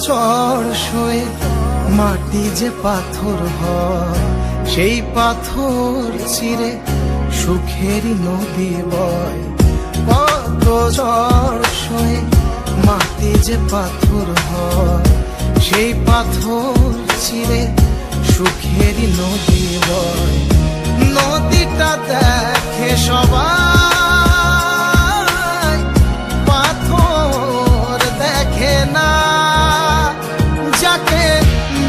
ঝড় সয়ে মাটি যে পাথর হয়, সেই পাথর চিরে সুখেরই নদী বয়। কত ঝড় সয়ে মাটি যে পাথর হয়, সেই পাথর চিরে সুখেরই নদী বয়। নদীটা দেখে সবাই, পাথর দেখে না। যাকে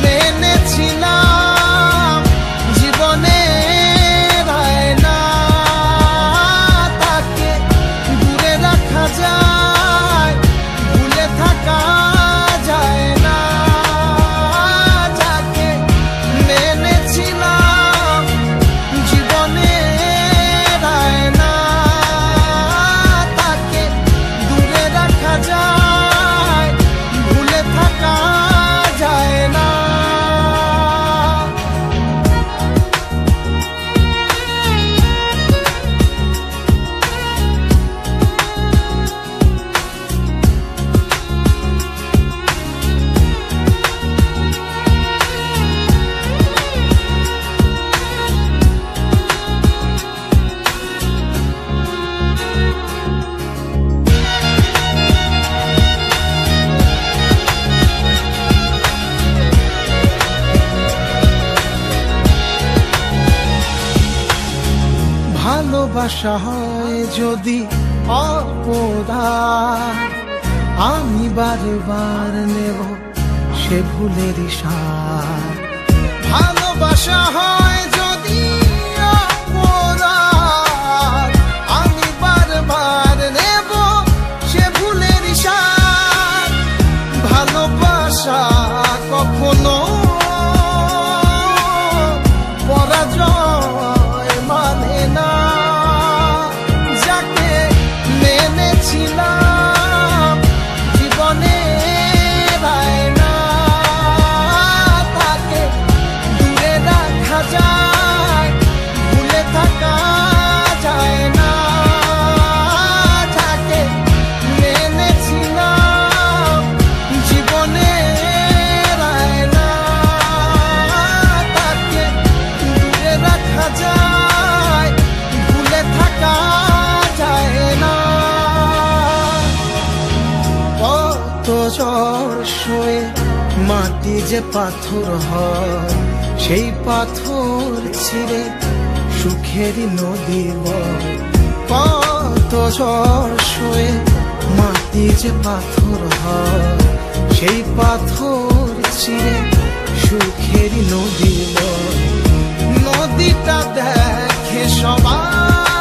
মেনেছিলাম জীবনে না, তাকে দূরে রাখা যায়, ভুলে থাকা যায় না। যাকে মেনেছিলাম জীবনে না, তাকে দূরে রাখা যায়, ভুলে থাকা যায় না। ভালোবাসা হয় যদি অপদান, আমি বারবার নেব সে ভুলের সার। ভালোবাসা হয় যদি অপদান, আমি বারবার নেব সে ভুলের সার। ভালোবাসা কখনো পরাজয় মানে না। যাকে মেনেছিলাম জীবনে না, তাকে দূরে রাখা যায়, ভুলে থাকা যায় না। যাকে মেনেছিলাম জীবনে না, তাকে দূরে রাখা যায়, ভুলে থাকা যায় না। কত ঝড় সয়ে মাটি যে পাথর হয়, সেই পাথর ছিঁড়ে সুখেরই নদী বয়। কত ঝড় সয়ে মাটি যে পাথর হয়, সেই পাথর ছিঁড়ে সুখেরই নদী বয়। নদীটা দেখে সবাই,